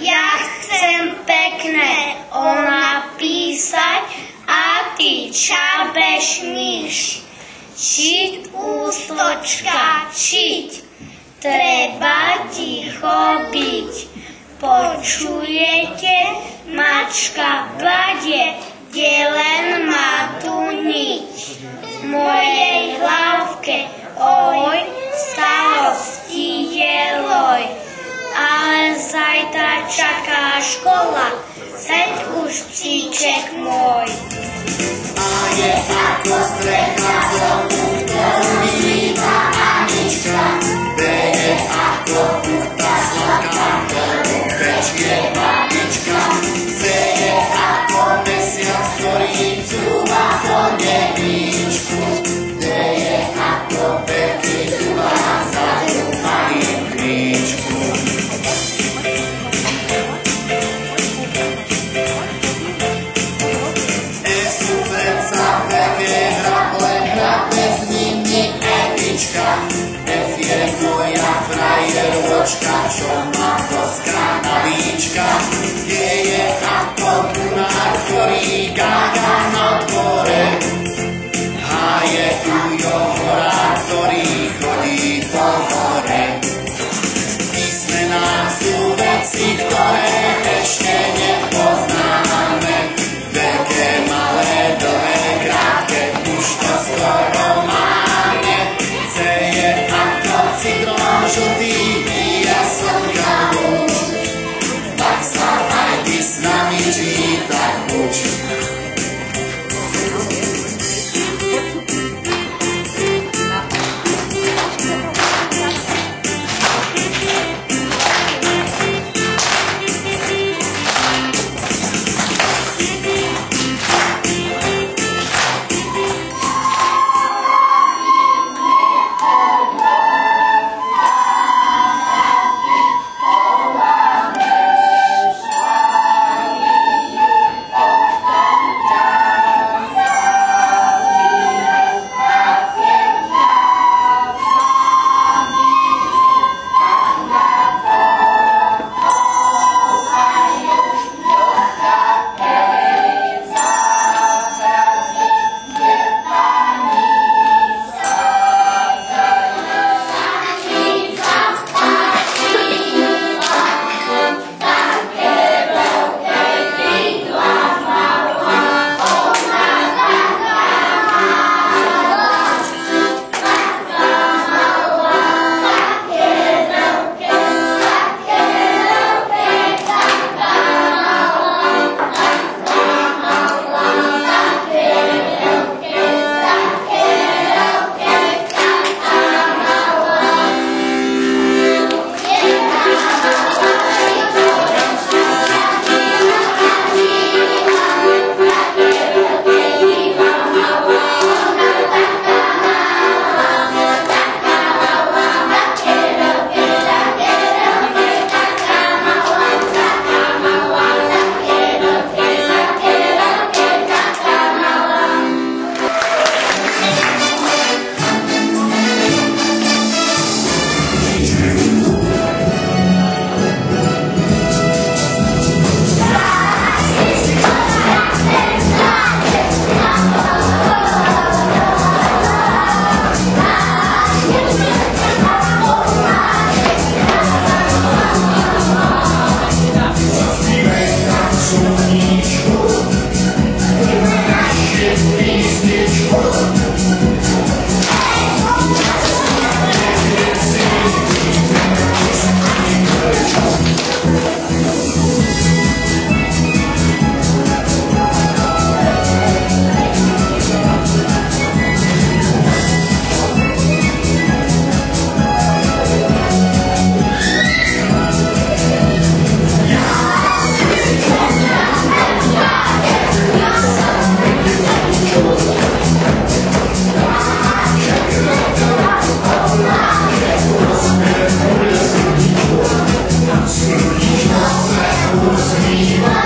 Ja chcem pekné napísať a ty čabeš myš. Šiť ústočka, šiť, treba ticho byť. Počujete, mačka badie, kde len má tu niť. V mojej hlavke, oj, starosti je loj. Ale zajtra čaká škola, seď už psíček môj. A je ako strecha domu, ktorú víta Anička. Beje ako puchta sladká, ktorú pečie babička. Ceje ako mesiac, ktorý cúva po nevíčku. Deje ako pekný cúva za malým kríčku. F je moja frajeročka, čo má koská na líčka. Kde je ako bunár, ktorý gága na dvore. H je Ujo horár, ktorý chodí po hore. Písmená sú veci, ktoré ešte nepoznáme. Veľké, malé, dlhé, krátke, už to skoro máme. Ceje ako citrón žltý, pije slnka lúč. Tak sa aj ty s nami čítať uč. Usmíva